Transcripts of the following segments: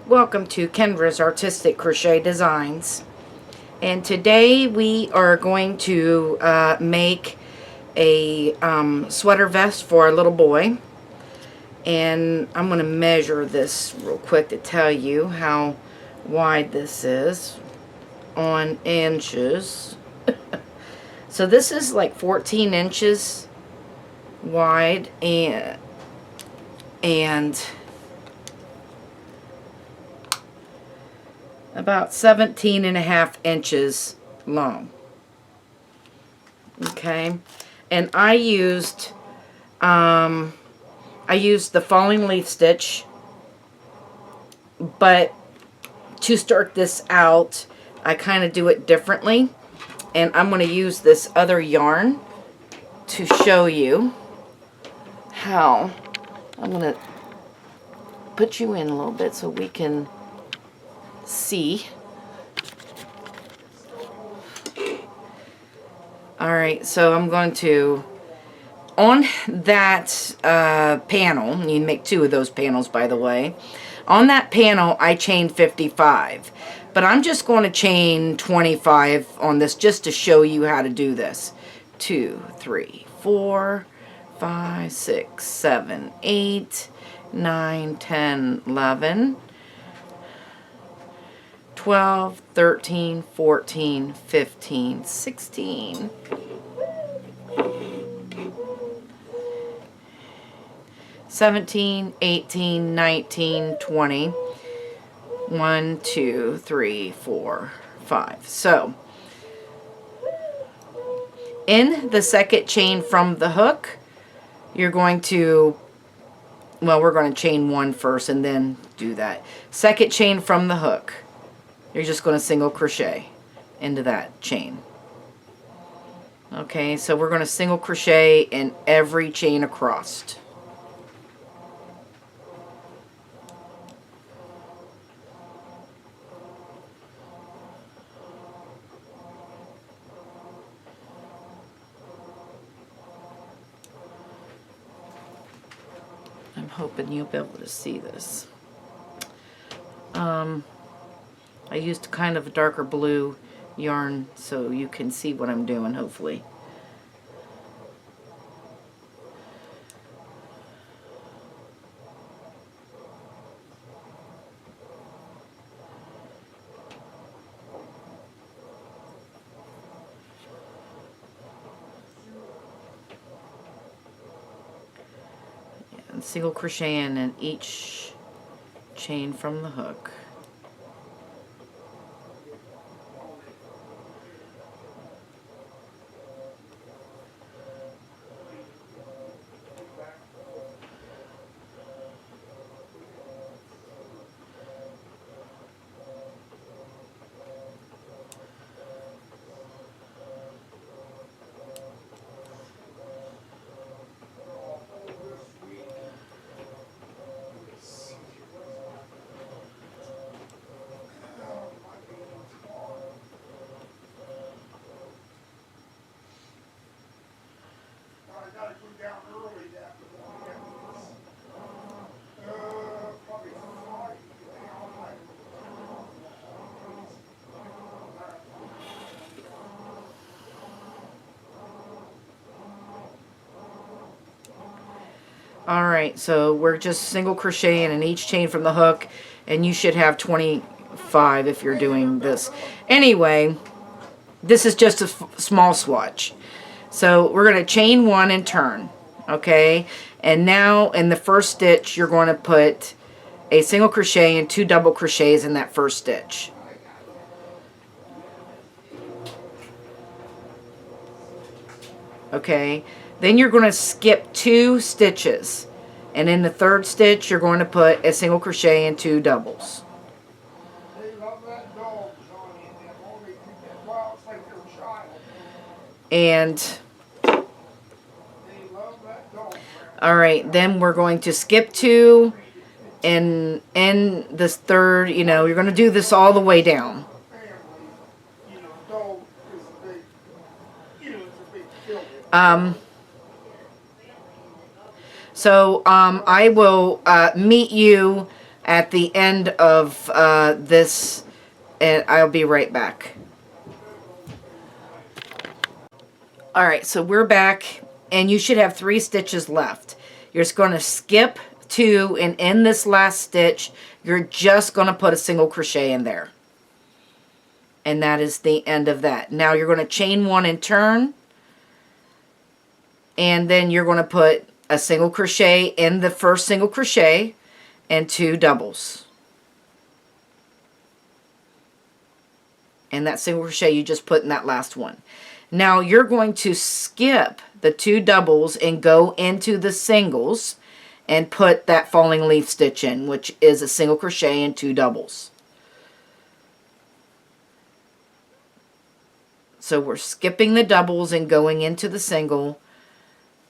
Welcome to Kendra's Artistic Crochet Designs, and today we are going to make a sweater vest for our little boy. And I'm going to measure this real quick to tell you how wide this is on inches. So this is like 14 inches wide and about 17.5 inches long. Okay, and I used the falling leaf stitch, but to start this out I kind of do it differently, and I'm going to use this other yarn to show you how. I'm going to put you in a little bit so we can see. Alright, so I'm going to, on that panel, you make two of those panels by the way, on that panel I chained 55, but I'm just going to chain 25 on this just to show you how to do this. 2, 3, 4, 5, 6, 7, 8, 9, 10, 11, 12, 13, 14, 15, 16. 17, 18, 19, 20. 1, 2, 3, 4, 5. So, in the second chain from the hook, you're going to, well, we're going to chain one first and then do that. Second chain from the hook, you're just going to single crochet into that chain. Okay, so we're going to single crochet in every chain across. I'm hoping you'll be able to see this. I used kind of a darker blue yarn so you can see what I'm doing, hopefully. And single crocheting in each chain from the hook. Alright, so we're just single crocheting in each chain from the hook, and you should have 25 if you're doing this. Anyway, this is just a small swatch. So we're going to chain one and turn, okay? And now in the first stitch you're going to put a single crochet and 2 double crochets in that first stitch. Okay, then you're going to skip 2 stitches, and in the third stitch you're going to put a single crochet and 2 doubles. And alright, then we're going to skip 2, and in this third, you know, you're going to do this all the way down. So I will meet you at the end of this, and I'll be right back. Alright, so we're back, and you should have 3 stitches left. You're just going to skip 2, and in this last stitch, you're just going to put a single crochet in there. And that is the end of that. Now you're going to chain 1 and turn, and then you're going to put a single crochet in the first single crochet and 2 doubles. And that single crochet you just put in that last one. Now you're going to skip the 2 doubles and go into the singles and put that falling leaf stitch in, which is a single crochet and 2 doubles. So we're skipping the doubles and going into the single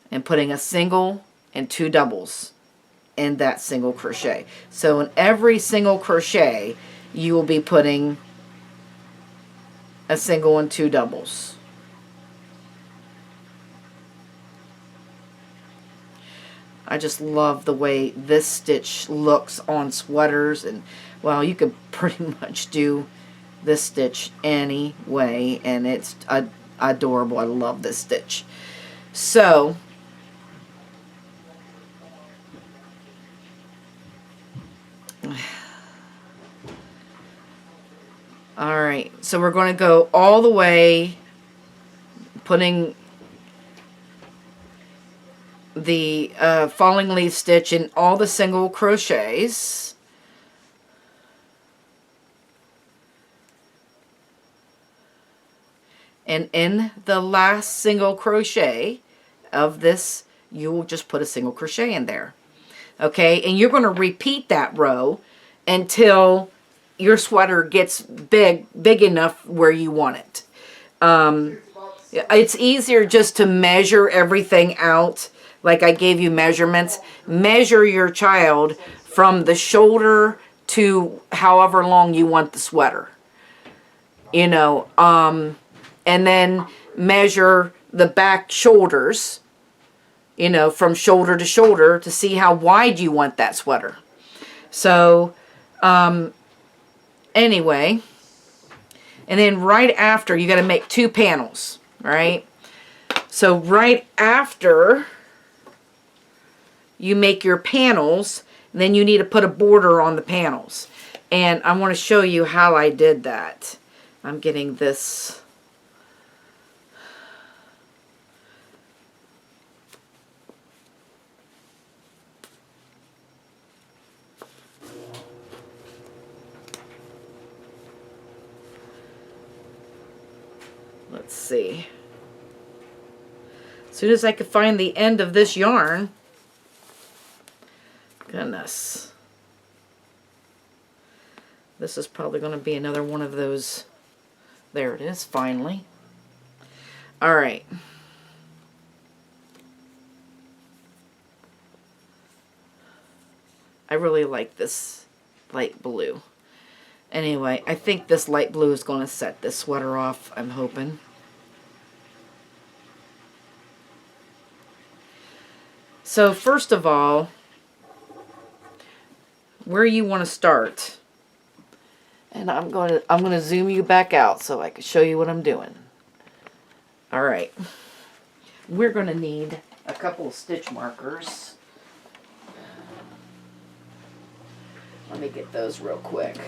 and putting a single and 2 doubles in that single crochet. So in every single crochet, you will be putting a single and 2 doubles. I just love the way this stitch looks on sweaters, and well, you could pretty much do this stitch any way, and it's adorable. I love this stitch. So alright, so we're going to go all the way, putting the falling leaf stitch in all the single crochets. And in the last single crochet of this, you will just put a single crochet in there. Okay, and you're going to repeat that row until your sweater gets big enough where you want it. It's easier just to measure everything out. Like I gave you measurements. Measure your child from the shoulder to however long you want the sweater. You know, and then measure the back shoulders, you know, from shoulder to shoulder to see how wide you want that sweater. So, anyway, and then right after, you got to make 2 panels, right? So right after you make your panels, then you need to put a border on the panels. And I want to show you how I did that. I'm getting this. Let's see. As soon as I could find the end of this yarn, goodness, this is probably going to be another one of those. There it is, finally. All right. I really like this light blue. Anyway, I think this light blue is going to set this sweater off, I'm hoping. So first of all, where you want to start, and I'm going to zoom you back out so I can show you what I'm doing. All right, we're going to need a couple of stitch markers. Let me get those real quick.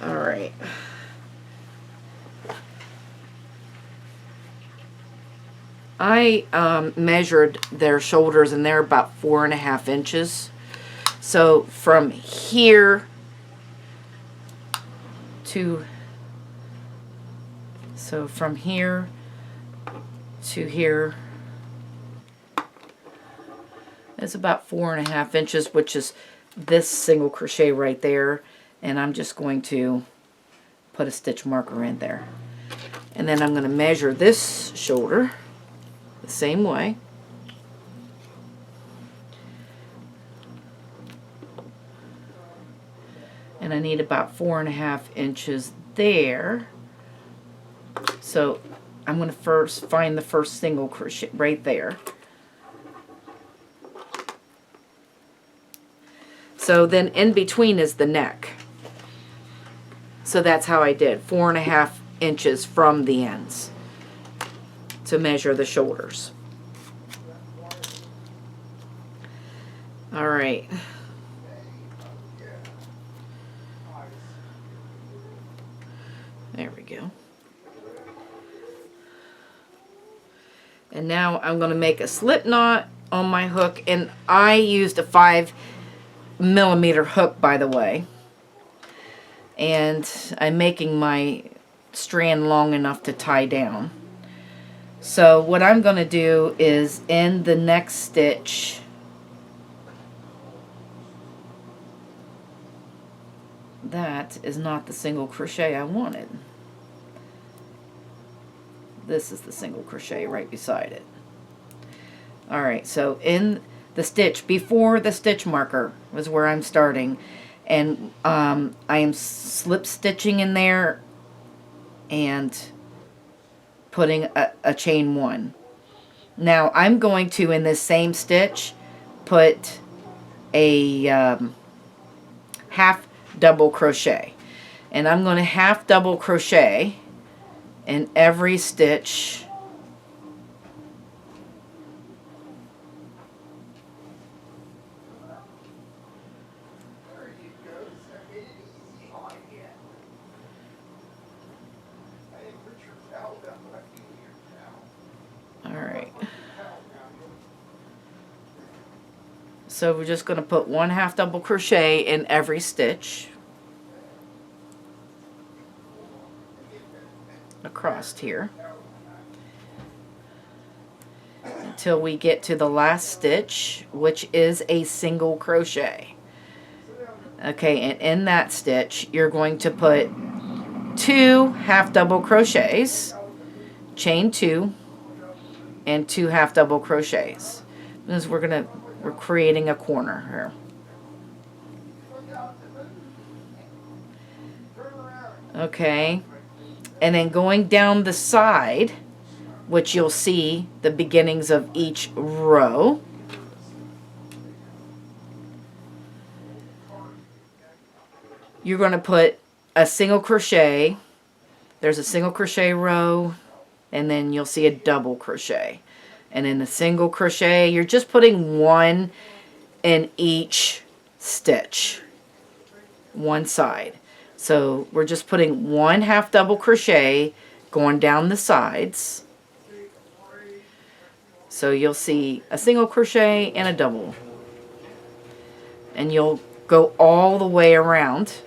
All right. I measured their shoulders, and they're about 4.5 inches. So from here to here is about 4.5 inches, which is this single crochet right there. And I'm just going to put a stitch marker in there. And then I'm going to measure this shoulder the same way. And I need about 4.5 inches there. So I'm going to first find the first single crochet right there. So then in between is the neck. So that's how I did 4.5 inches from the ends to measure the shoulders. All right. There we go. And now I'm going to make a slip knot on my hook, and I used a 5mm hook, by the way. And I'm making my strand long enough to tie down. So what I'm going to do is in the next stitch, that is not the single crochet I wanted. This is the single crochet right beside it. Alright, so in the stitch before the stitch marker was where I'm starting, and I am slip stitching in there and putting a chain 1. Now I'm going to, in this same stitch, put a half double crochet, and I'm going to half double crochet in every stitch So we're just going to put 1 half double crochet in every stitch across here until we get to the last stitch, which is a single crochet. Okay, and in that stitch you're going to put 2 half double crochets, chain 2, and 2 half double crochets, because we're creating a corner here. Okay, and then going down the side, which you'll see the beginnings of each row, you're going to put a single crochet. There's a single crochet row, and then you'll see a double crochet. And in the single crochet, you're just putting 1 in each stitch, one side. So we're just putting 1 half double crochet going down the sides. So you'll see a single crochet and a double. And you'll go all the way around.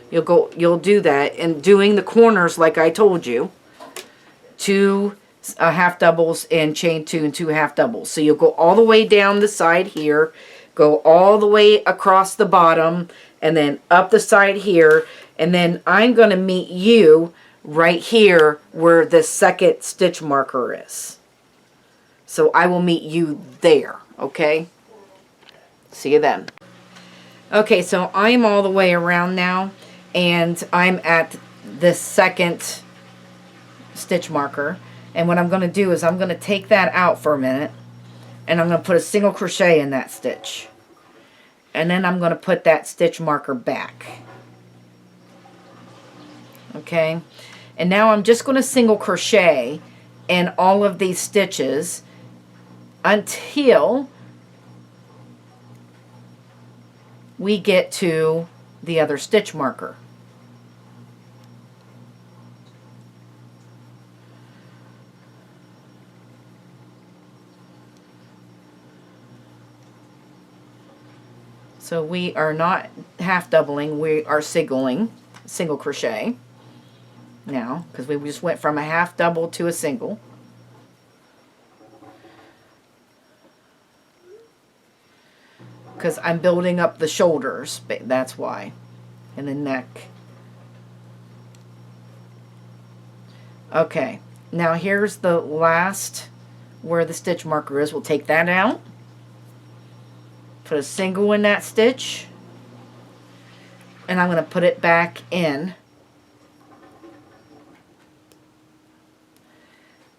You'll do that, and doing the corners like I told you. 2 half doubles and chain 2 and 2 half doubles. So you'll go all the way down the side here, go all the way across the bottom, and then up the side here, and then I'm going to meet you right here where the second stitch marker is. So I will meet you there, okay? See you then. Okay, so I'm all the way around now, and I'm at the second stitch marker. And what I'm going to do is I'm going to take that out for a minute, and I'm going to put a single crochet in that stitch. And then I'm going to put that stitch marker back. Okay? And now I'm just going to single crochet in all of these stitches until we get to the other stitch marker. So we are not half doubling, we are single crochet now, because we just went from a half double to a single. Because I'm building up the shoulders, that's why, and the neck. Okay, now here's the last where the stitch marker is. We'll take that out. Put a single in that stitch, and I'm going to put it back in.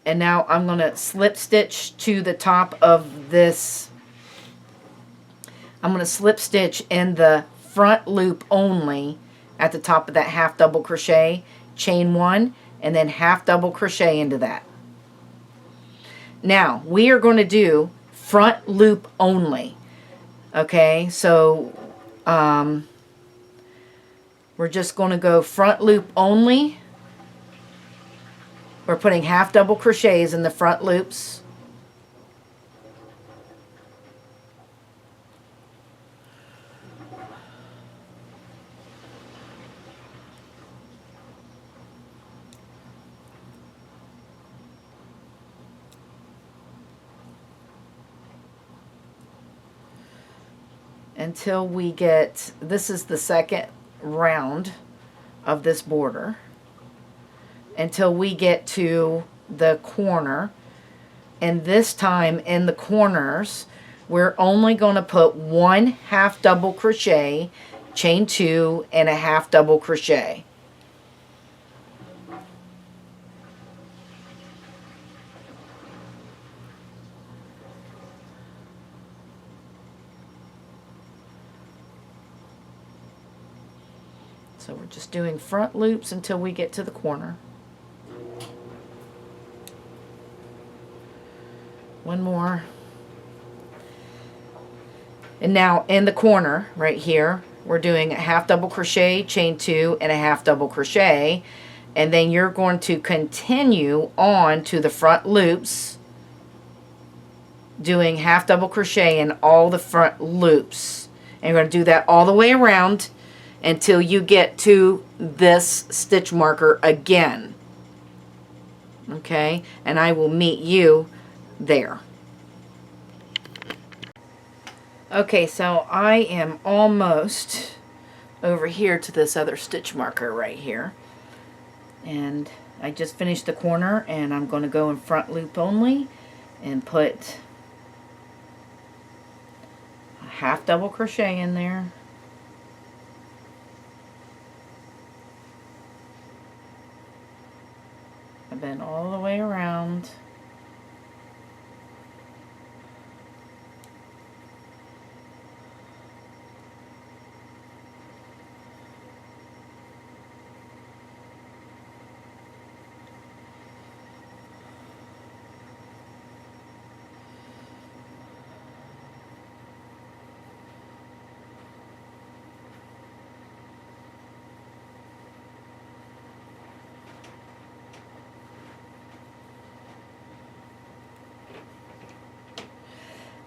And now I'm going to slip stitch to the top of this I'm going to slip stitch in the front loop only at the top of that half double crochet, chain 1, and then half double crochet into that. Now we are going to do front loop only. Okay, so we're just going to go front loop only. We're putting half double crochets in the front loops. Until we get, this is the second round of this border, until we get to the corner. And this time in the corners, we're only going to put 1 half double crochet, chain 2, and a half double crochet. So we're just doing front loops until we get to the corner. One more. And now in the corner right here, we're doing a half double crochet, chain 2, and a half double crochet. And then you're going to continue on to the front loops, doing half double crochet in all the front loops. And you're going to do that all the way around until you get to this stitch marker again. Okay, and I will meet you there. Okay, so I am almost over here to this other stitch marker right here. And I just finished the corner, and I'm going to go in front loop only and put a half double crochet in there. I've been all the way around.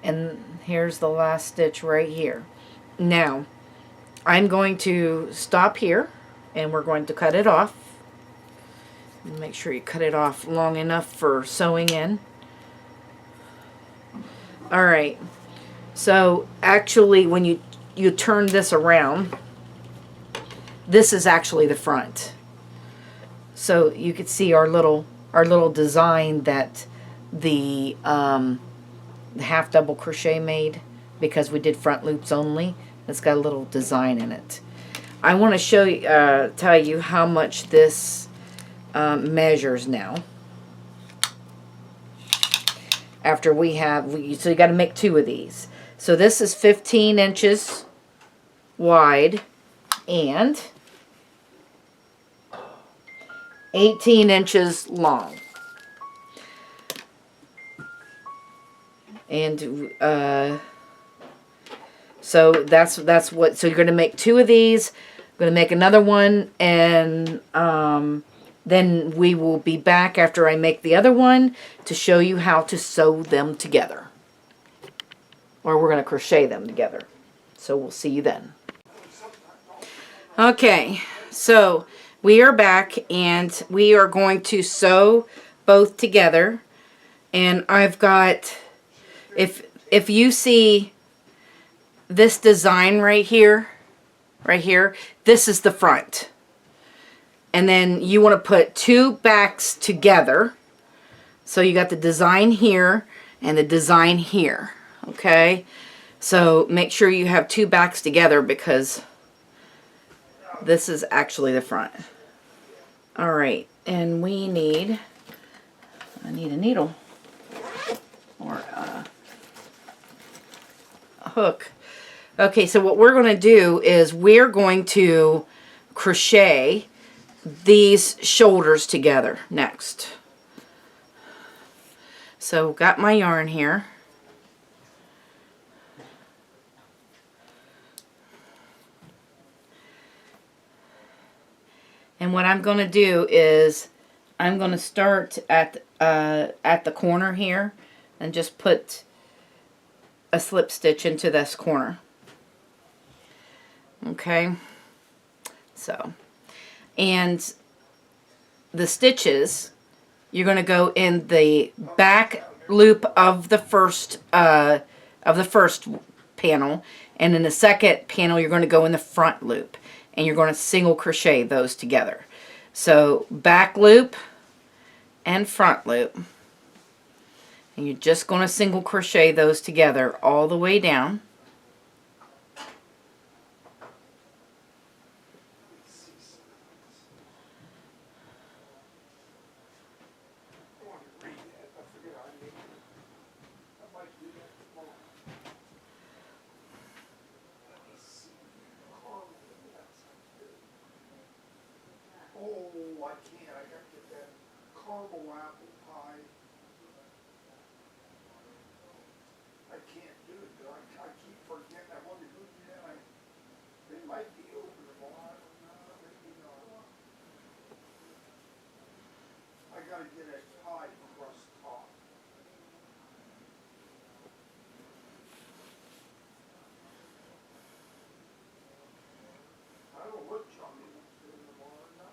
And here's the last stitch right here. Now I'm going to stop here and we're going to cut it off. Make sure you cut it off long enough for sewing in. Alright, so actually when you turn this around, this is actually the front. So you could see our little design that the half double crochet made, because we did front loops only. It's got a little design in it. I want to show you, tell you how much this measures now. After we have, so you got to make 2 of these. So this is 15 inches wide and 18 inches long. And so that's what, so you're going to make 2 of these. I'm going to make another one, and then we will be back after I make the other one to show you how to sew them together. Or we're going to crochet them together. So we'll see you then. Okay, so we are back and we are going to sew both together. And I've got, if you see this design right here, this is the front. And then you want to put 2 backs together. So you got the design here and the design here. Okay, so make sure you have 2 backs together because this is actually the front. Alright, and I need a needle or a hook. Okay, so what we're going to do is we're going to crochet these shoulders together next. So got my yarn here. And what I'm going to do is I'm going to start at the corner here and just put a slip stitch into this corner. Okay, so, and the stitches, you're going to go in the back loop of the first panel, and in the second panel you're going to go in the front loop, and you're going to single crochet those together. So back loop and front loop, and you're just going to single crochet those together all the way down. Oh, I can't. I got to get that caramel apple pie. I can't do it, though. I keep forgetting. I wonder who did that. They might be open tomorrow. I don't know. Maybe not. I got to get a pie crust top. I don't know what Johnny wants to do tomorrow. No.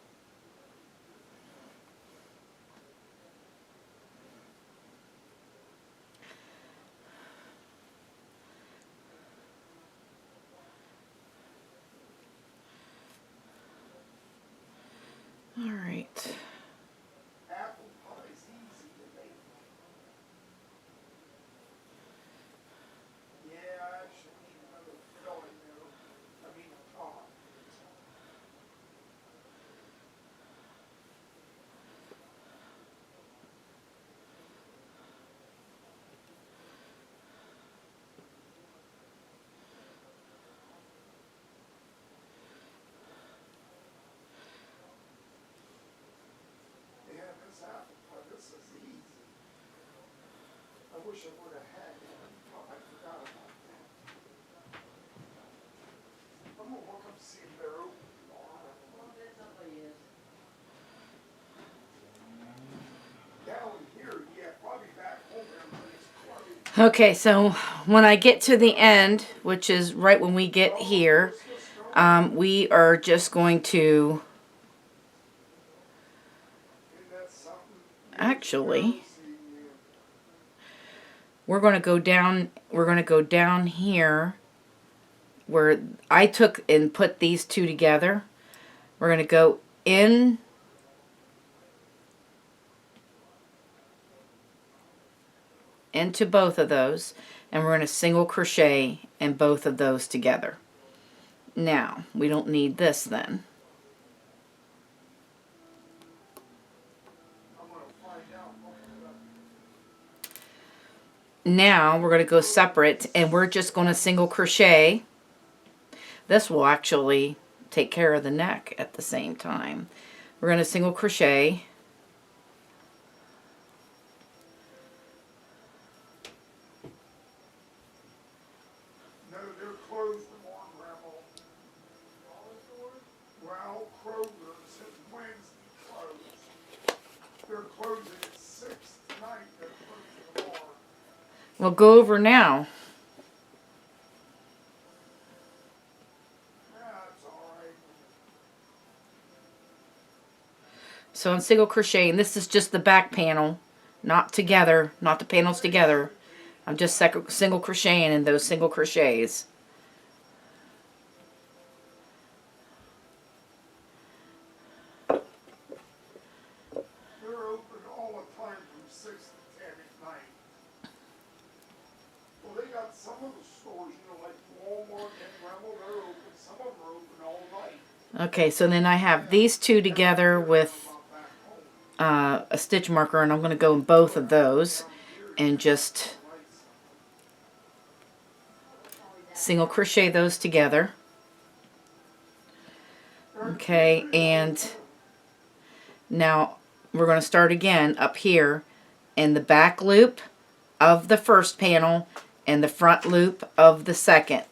All right. Apple pie is easy to make. Yeah, I actually need another filling there. I mean, top. Yeah, this apple pie, this is easy. I wish I would have had it. Oh, I forgot about that. I'm gonna look up, see if they're open tomorrow. Down here, yeah, probably back home, everybody's closed. Okay, so when I get to the end, which is right when we get here, we are just going to Isn't that something? actually, we're going to go down here where I took and put these two together. We're going to go in into both of those, and we're going to single crochet in both of those together. Now, we don't need this then. I'm gonna find out. Now we're going to go separate, and we're just going to single crochet. This will actually take care of the neck at the same time. We're going to single crochet. No, they're closed tomorrow, Grandma. Well, Kroger's is Wednesday closed. They're closing at 6 tonight. They're closing tomorrow. We'll go over now. That's all right. So I'm single crocheting. This is just the back panel, not together, not the panels together. I'm just single crocheting in those single crochets. They're open all the time from 6 to 10 at night. Well, they got some of the stores, you know, like Walmart and Grandma, they're open. Some of them are open all night. Okay, so then I have these two together with a stitch marker, and I'm going to go in both of those and just single crochet those together. Okay, and now we're going to start again up here in the back loop of the first panel and the front loop of the second.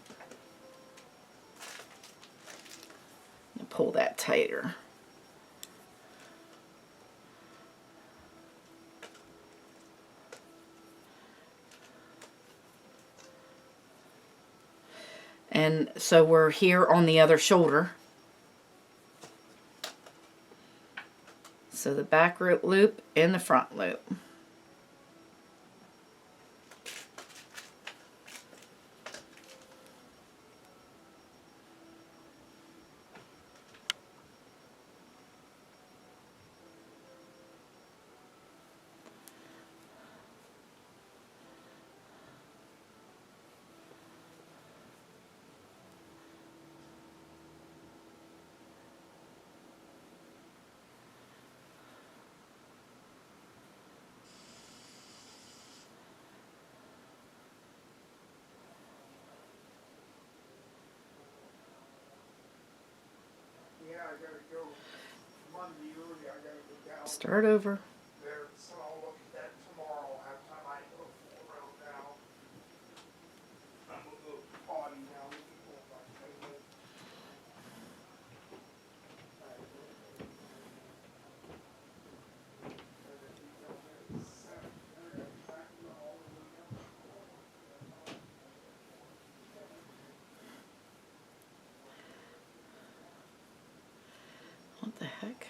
Pull that tighter. And so we're here on the other shoulder. So the back loop and the front loop. Yeah, I gotta go Monday early. I gotta go down Start over. there, so I'll look at that tomorrow. Have time I go around now. I'm gonna go potty now. We can go back to the What the heck?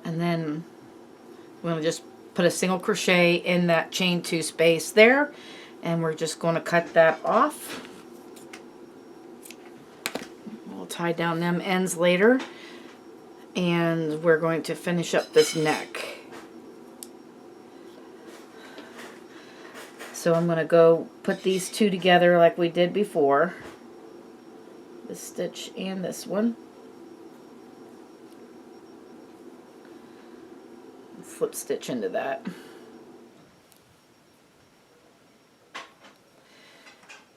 And then we're going to just put a single crochet in that chain 2 space there, and we're just going to cut that off. We'll tie down them ends later, and we're going to finish up this neck. So I'm going to go put these two together like we did before, this stitch and this one. Slip stitch into that.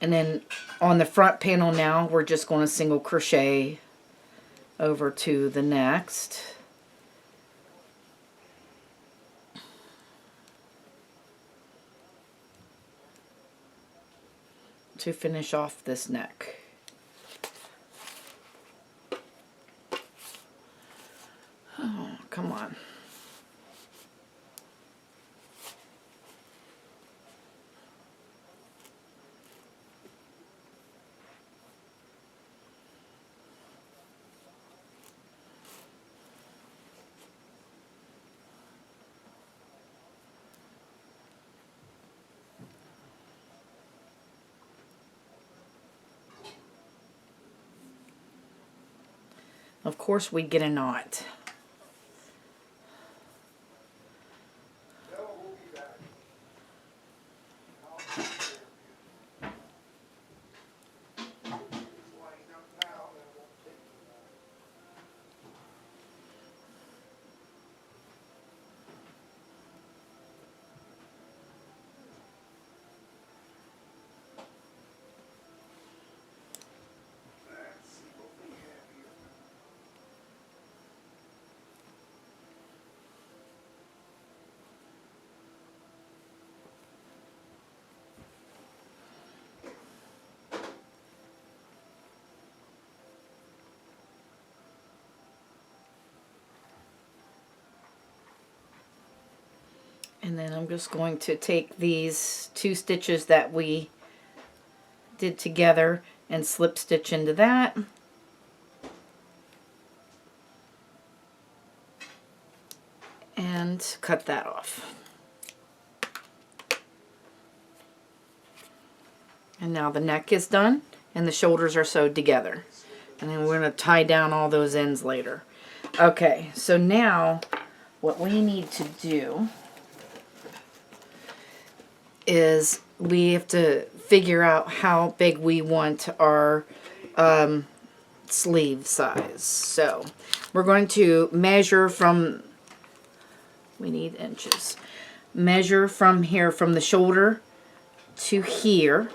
And then on the front panel now, we're just going to single crochet over to the next. To finish off this neck. Oh, come on. Of course we get a knot. Well, And then I'm just going to take these 2 stitches that we did together and slip stitch into that. And cut that off. And now the neck is done and the shoulders are sewed together. And then we're going to tie down all those ends later. Okay, so now what we need to do is we have to figure out how big we want our sleeve size. So we're going to measure from, we need inches, measure from here, from the shoulder to here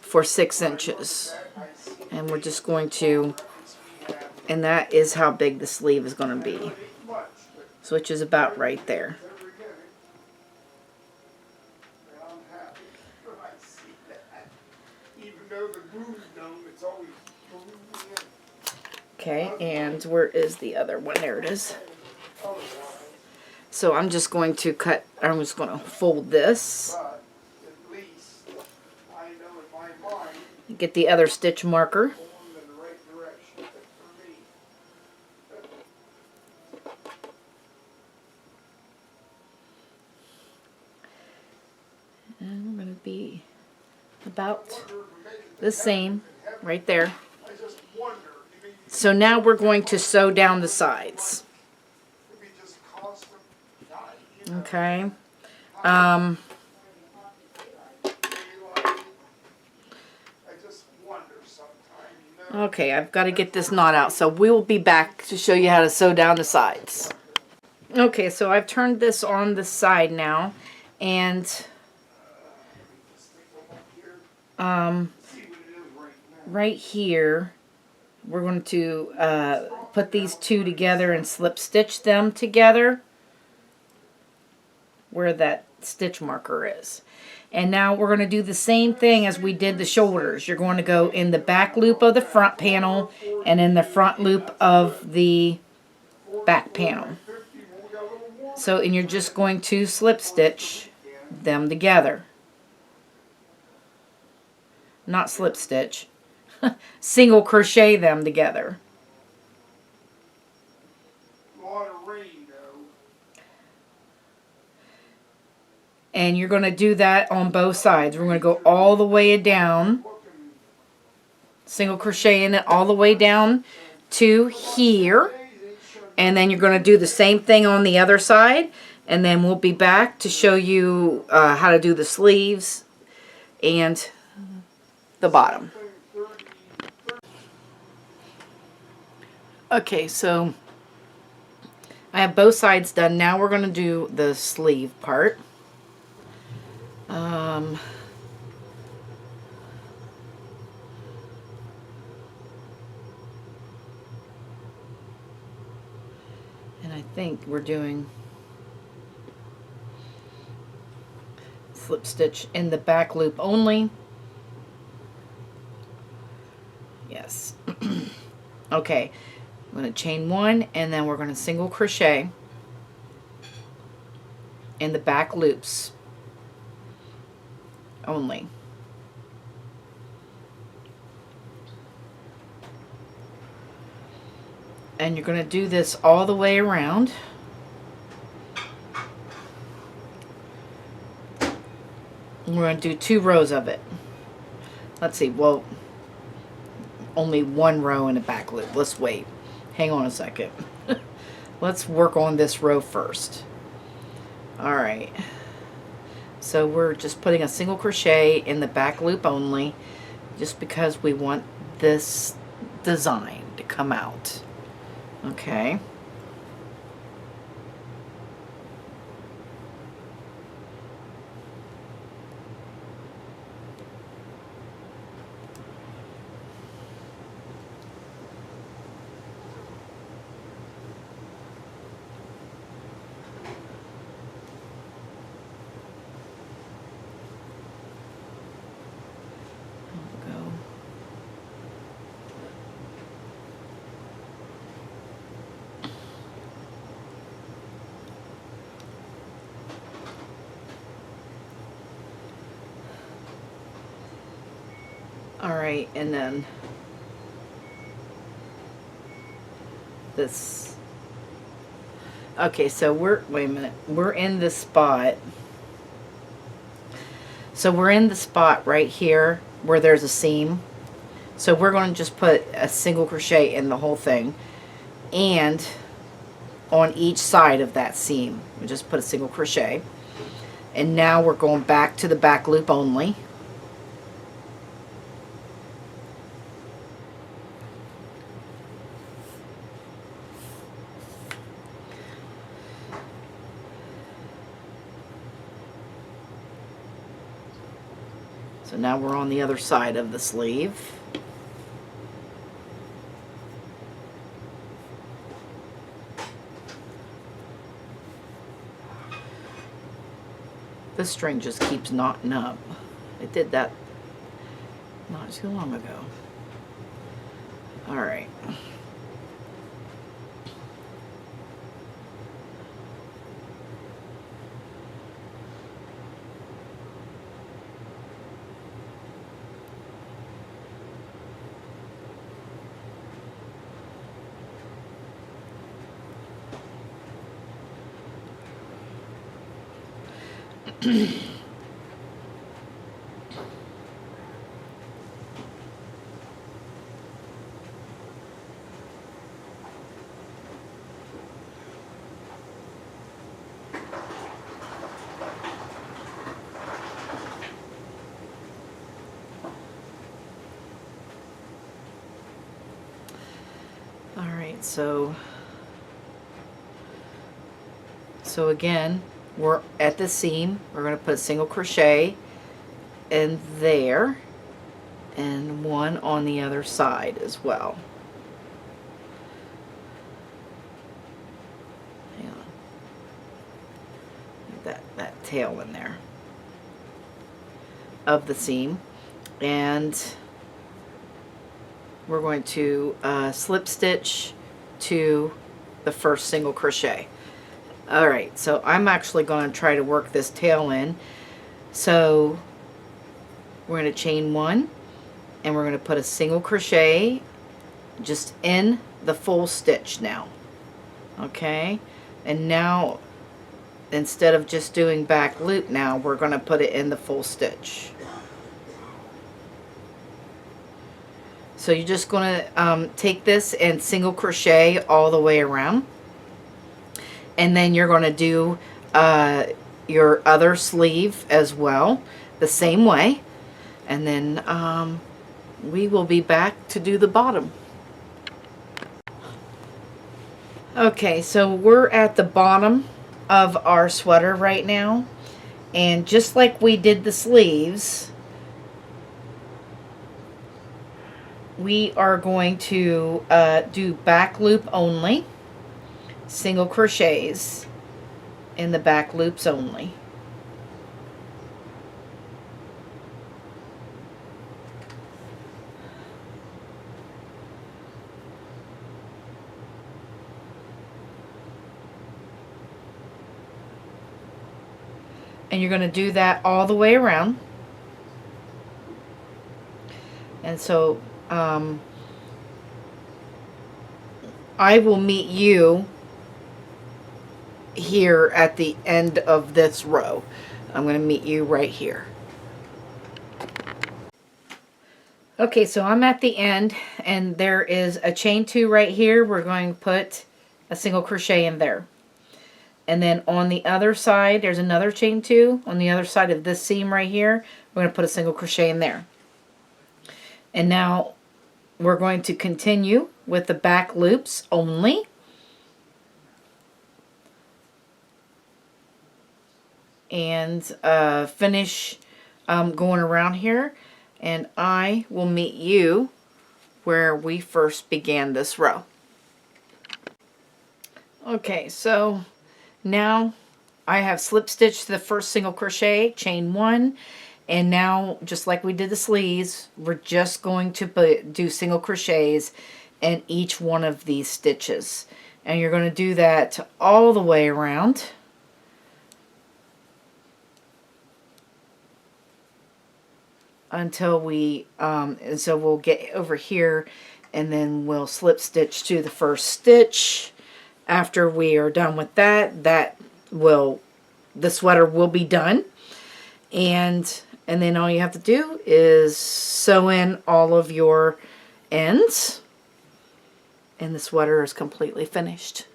for 6 inches. And we're just going to, and that is how big the sleeve is going to be. So which is about right there. Okay, and where is the other one? There it is. So I'm just going to cut, I'm just going to fold this. Get the other stitch marker. And we're going to be about the same right there. So now we're going to sew down the sides. Okay. Okay, I've got to get this knot out, so we will be back to show you how to sew down the sides. Okay, so I've turned this on the side now, and right here we're going to put these 2 together and slip stitch them together where that stitch marker is. And now we're going to do the same thing as we did the shoulders. You're going to go in the back loop of the front panel and in the front loop of the back panel. So, and you're just going to slip stitch them together. Not slip stitch. Single crochet them together. And you're going to do that on both sides. We're going to go all the way down, single crochet in it all the way down to here. And then you're going to do the same thing on the other side. And then we'll be back to show you how to do the sleeves and the bottom. Okay, so I have both sides done. Now we're going to do the sleeve part. And I think we're doing slip stitch in the back loop only. Yes. Okay, I'm going to chain 1 and then we're going to single crochet in the back loops only. And you're going to do this all the way around. And we're going to do 2 rows of it. Let's see, well, only 1 row in a back loop. Let's wait. Hang on a second. Let's work on this row first. Alright. So we're just putting a single crochet in the back loop only, just because we want this design to come out. Okay. Alright, and then this. Okay, so wait a minute. We're in this spot. So we're in the spot right here where there's a seam. So we're going to just put a single crochet in the whole thing. And on each side of that seam, we just put a single crochet. And now we're going back to the back loop only. So now we're on the other side of the sleeve. This string just keeps knotting up. It did that not too long ago. All right. All right, so again, we're at the seam. We're going to put a single crochet in there and one on the other side as well. Hang on. That tail in there of the seam, and we're going to slip stitch to the first single crochet. Alright, so I'm actually going to try to work this tail in. So we're going to chain one, and we're going to put a single crochet just in the full stitch now. Okay, and now instead of just doing back loop, now we're going to put it in the full stitch. So you're just going to take this and single crochet all the way around. And then you're going to do your other sleeve as well, the same way. And then we will be back to do the bottom. Okay, so we're at the bottom of our sweater right now. And just like we did the sleeves, we are going to do back loop only. Single crochets in the back loops only. And you're going to do that all the way around. And so I will meet you here at the end of this row. I'm going to meet you right here. Okay, so I'm at the end, and there is a chain two right here. We're going to put a single crochet in there. And then on the other side, there's another chain two. On the other side of this seam right here, we're going to put a single crochet in there. And now we're going to continue with the back loops only. And finish going around here, and I will meet you where we first began this row. Okay, so now I have slip stitched the first single crochet, chain one, and now just like we did the sleeves, we're just going to do single crochets in each one of these stitches, and you're going to do that all the way around. until we, and so we'll get over here and then we'll slip stitch to the first stitch. After we are done with that, the sweater will be done. And then all you have to do is sew in all of your ends, and the sweater is completely finished.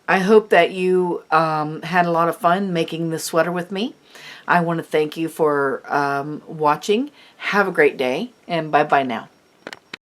I hope that you had a lot of fun making this sweater with me. I want to thank you for watching. Have a great day, and bye-bye now.